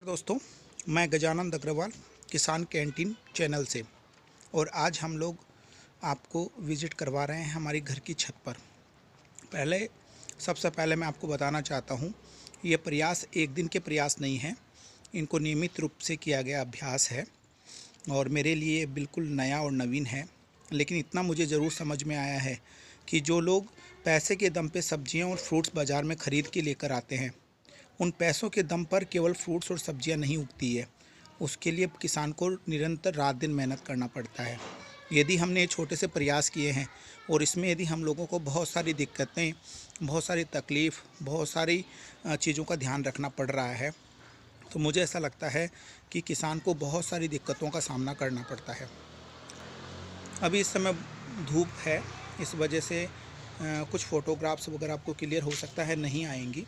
दोस्तों, मैं गजानंद अग्रवाल किसान कैंटीन चैनल से। और आज हम लोग आपको विज़िट करवा रहे हैं हमारी घर की छत पर। सबसे पहले मैं आपको बताना चाहता हूँ, ये प्रयास एक दिन के प्रयास नहीं हैं, इनको नियमित रूप से किया गया अभ्यास है और मेरे लिए बिल्कुल नया और नवीन है। लेकिन इतना मुझे ज़रूर समझ में आया है कि जो लोग पैसे के दम पे सब्जियां और फ्रूट्स बाज़ार में ख़रीद के लेकर आते हैं, उन पैसों के दम पर केवल फ्रूट्स और सब्जियां नहीं उगती है। उसके लिए किसान को निरंतर रात दिन मेहनत करना पड़ता है। यदि हमने छोटे से प्रयास किए हैं और इसमें यदि हम लोगों को बहुत सारी दिक्कतें, बहुत सारी तकलीफ़, बहुत सारी चीज़ों का ध्यान रखना पड़ रहा है, तो मुझे ऐसा लगता है कि किसान को बहुत सारी दिक्कतों का सामना करना पड़ता है। अभी इस समय धूप है, इस वजह से कुछ फ़ोटोग्राफ्स वगैरह आपको क्लियर हो सकता है नहीं आएंगी,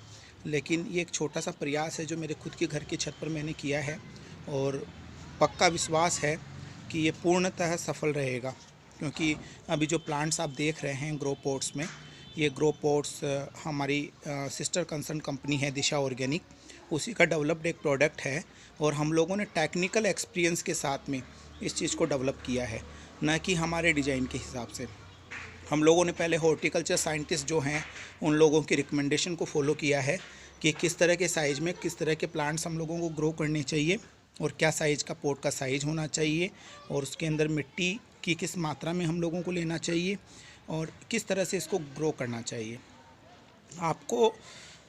लेकिन ये एक छोटा सा प्रयास है जो मेरे खुद के घर की छत पर मैंने किया है और पक्का विश्वास है कि ये पूर्णतः सफल रहेगा। क्योंकि अभी जो प्लांट्स आप देख रहे हैं ग्रो पॉट्स में, ये ग्रो पॉट्स हमारी सिस्टर कंसर्न कंपनी है दिशा ऑर्गेनिक, उसी का डेवलप्ड एक प्रोडक्ट है और हम लोगों ने टेक्निकल एक्सपीरियंस के साथ में इस चीज़ को डेवलप किया है, न कि हमारे डिज़ाइन के हिसाब से। हम लोगों ने पहले हॉर्टिकल्चर साइंटिस्ट जो हैं उन लोगों की रिकमेंडेशन को फॉलो किया है कि किस तरह के साइज़ में किस तरह के प्लांट्स हम लोगों को ग्रो करने चाहिए और क्या साइज़ का पॉट का साइज़ होना चाहिए और उसके अंदर मिट्टी की किस मात्रा में हम लोगों को लेना चाहिए और किस तरह से इसको ग्रो करना चाहिए। आपको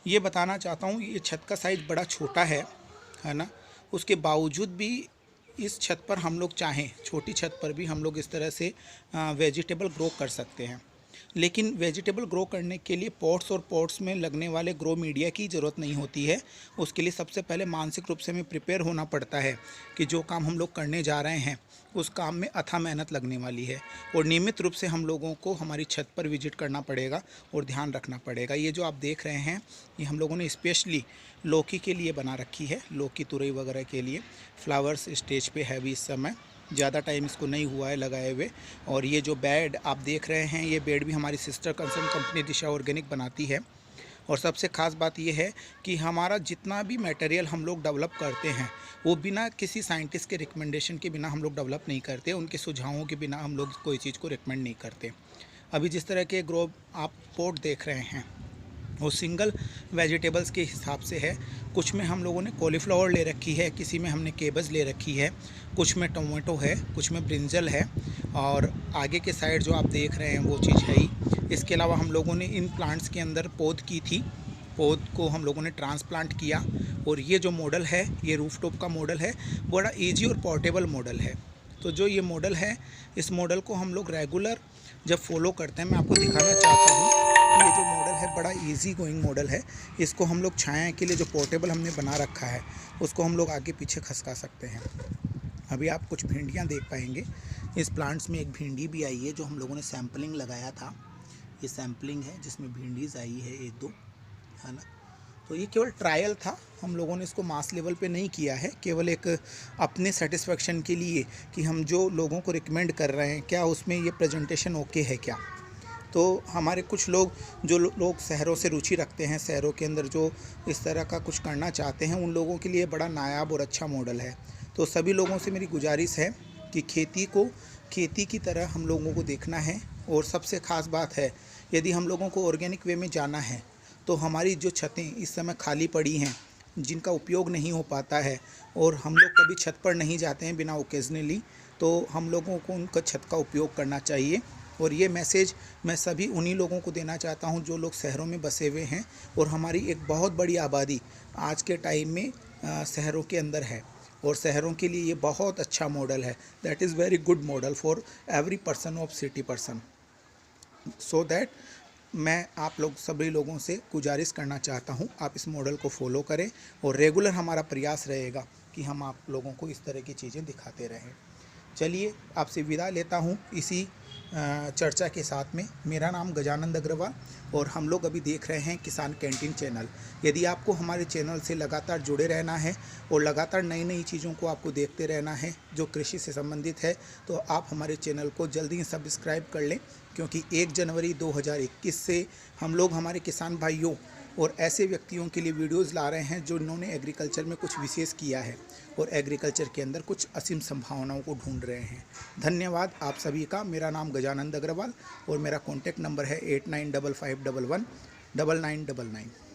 ये बताना चाहता हूँ, ये छत का साइज़ बड़ा छोटा है ना, उसके बावजूद भी इस छत पर हम लोग चाहें, छोटी छत पर भी हम लोग इस तरह से वेजिटेबल ग्रो कर सकते हैं। लेकिन वेजिटेबल ग्रो करने के लिए पॉट्स और पॉट्स में लगने वाले ग्रो मीडिया की ज़रूरत नहीं होती है। उसके लिए सबसे पहले मानसिक रूप से हमें प्रिपेयर होना पड़ता है कि जो काम हम लोग करने जा रहे हैं उस काम में अथाह मेहनत लगने वाली है और नियमित रूप से हम लोगों को हमारी छत पर विजिट करना पड़ेगा और ध्यान रखना पड़ेगा। ये जो आप देख रहे हैं, ये हम लोगों ने स्पेशली लौकी के लिए बना रखी है, लौकी तुरई वगैरह के लिए। फ्लावर्स स्टेज पे है अभी इस समय, ज़्यादा टाइम इसको नहीं हुआ है लगाए हुए। और ये जो बेड आप देख रहे हैं, ये बेड भी हमारी सिस्टर कंसर्न कंपनी दिशा ऑर्गेनिक बनाती है। और सबसे ख़ास बात ये है कि हमारा जितना भी मटेरियल हम लोग डेवलप करते हैं वो बिना किसी साइंटिस्ट के रिकमेंडेशन के बिना हम लोग डेवलप नहीं करते, उनके सुझावों के बिना हम लोग कोई चीज़ को रिकमेंड नहीं करते। अभी जिस तरह के ग्रो आप पॉट देख रहे हैं वो सिंगल वेजिटेबल्स के हिसाब से है। कुछ में हम लोगों ने कॉलीफ्लावर ले रखी है, किसी में हमने केबज ले रखी है, कुछ में टोमेटो है, कुछ में ब्रिंजल है और आगे के साइड जो आप देख रहे हैं वो चीज़ है ही। इसके अलावा हम लोगों ने इन प्लांट्स के अंदर पौध की थी, पौध को हम लोगों ने ट्रांसप्लांट किया। और ये जो मॉडल है, ये रूफटॉप का मॉडल है, बड़ा ईजी और पोर्टेबल मॉडल है। तो जो ये मॉडल है, इस मॉडल को हम लोग रेगुलर जब फॉलो करते हैं, मैं आपको दिखाना चाहता हूँ कि ये जो मॉडल है बड़ा इजी गोइंग मॉडल है। इसको हम लोग छाया के लिए जो पोर्टेबल हमने बना रखा है उसको हम लोग आगे पीछे खसका सकते हैं। अभी आप कुछ भिंडियाँ देख पाएंगे, इस प्लांट्स में एक भिंडी भी आई है जो हम लोगों ने सैम्पलिंग लगाया था। ये सैम्पलिंग है जिसमें भिंडीज़ आई है 1-2, है ना। तो ये केवल ट्रायल था, हम लोगों ने इसको मास लेवल पे नहीं किया है, केवल एक अपने सेटिस्फेक्शन के लिए कि हम जो लोगों को रिकमेंड कर रहे हैं क्या उसमें ये प्रेजेंटेशन ओके है क्या। तो हमारे कुछ लोग जो लोग शहरों से रुचि रखते हैं, शहरों के अंदर जो इस तरह का कुछ करना चाहते हैं, उन लोगों के लिए बड़ा नायाब और अच्छा मॉडल है। तो सभी लोगों से मेरी गुजारिश है कि खेती को खेती की तरह हम लोगों को देखना है। और सबसे ख़ास बात है, यदि हम लोगों को ऑर्गेनिक वे में जाना है तो हमारी जो छतें इस समय खाली पड़ी हैं, जिनका उपयोग नहीं हो पाता है और हम लोग कभी छत पर नहीं जाते हैं बिना ओकेजनली, तो हम लोगों को उनका छत का उपयोग करना चाहिए। और ये मैसेज मैं सभी उन्हीं लोगों को देना चाहता हूं जो लोग शहरों में बसे हुए हैं और हमारी एक बहुत बड़ी आबादी आज के टाइम में शहरों के अंदर है और शहरों के लिए ये बहुत अच्छा मॉडल है। That is very good model for every person of city person. So that मैं आप लोग सभी लोगों से गुजारिश करना चाहता हूं, आप इस मॉडल को फॉलो करें और रेगुलर हमारा प्रयास रहेगा कि हम आप लोगों को इस तरह की चीज़ें दिखाते रहें। चलिए, आपसे विदा लेता हूं इसी चर्चा के साथ में। मेरा नाम गजानंद अग्रवाल और हम लोग अभी देख रहे हैं किसान कैंटीन चैनल। यदि आपको हमारे चैनल से लगातार जुड़े रहना है और लगातार नई नई चीज़ों को आपको देखते रहना है जो कृषि से संबंधित है, तो आप हमारे चैनल को जल्दी ही सब्सक्राइब कर लें। क्योंकि 1 जनवरी 2021 से हम लोग हमारे किसान भाइयों और ऐसे व्यक्तियों के लिए वीडियोज़ ला रहे हैं जो इन्होंने एग्रीकल्चर में कुछ विशेष किया है और एग्रीकल्चर के अंदर कुछ असीम संभावनाओं को ढूंढ रहे हैं। धन्यवाद आप सभी का। मेरा नाम गजानंद अग्रवाल और मेरा कॉन्टैक्ट नंबर है 8955119999।